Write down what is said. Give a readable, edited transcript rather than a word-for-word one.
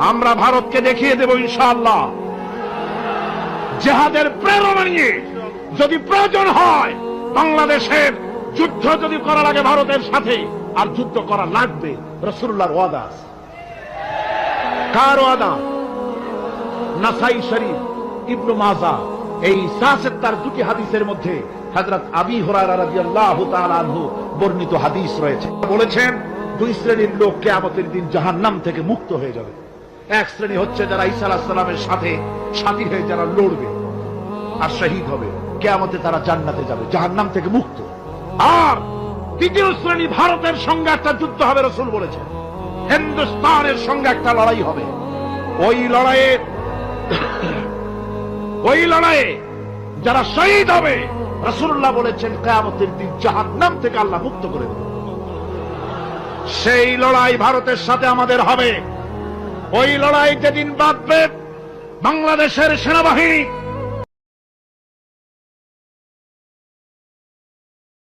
আমরা ভারতকে দেখিয়ে দেব ইনশাআল্লাহ জিহাদের প্রেরণা নিয়ে যদি প্রয়োজন হয় বাংলাদেশের যুদ্ধ যদি করা লাগে ভারতের সাথে, আর যুদ্ধ করা লাগবে। রাসূলুল্লাহর ওয়াদা। কার ওয়াদা? নাসাই শরীফ, ইবনে মাজাহ, এই তার দুটি হাদিসের মধ্যে হযরত আবী হুরায়রা রাদিয়াল্লাহু তাআলা আনহু বর্ণিত হাদিস রয়েছে। বলেছেন দুই শ্রেণীর লোক কিয়ামতের দিন জাহান্নাম থেকে মুক্ত হয়ে যাবে। এক শ্রেণী হচ্ছে যারা ঈসা আলাইহিস সালামের সাথে সাথী হয়ে যারা লড়বে আর শহীদ হবে, কিয়ামতে তারা জান্নাতে যাবে, জাহান্নাম থেকে মুক্ত। আর দ্বিতীয় শ্রেণী ভারতের সঙ্গে একটা যুদ্ধ হবে, রাসূল বলেছেন হিন্দুস্তানের সঙ্গে একটা লড়াই হবে। ওই লড়াইয়ে যারা শহীদ হবে রাসূলুল্লাহ বলেছেন কিয়ামতের দিন জাহান্নাম থেকে আল্লাহ মুক্ত করে দেবে। সেই লড়াই ভারতের সাথে আমাদের হবে। ওই লড়াই যেদিন বাঁধবে বাংলাদেশের সেনাবাহিনী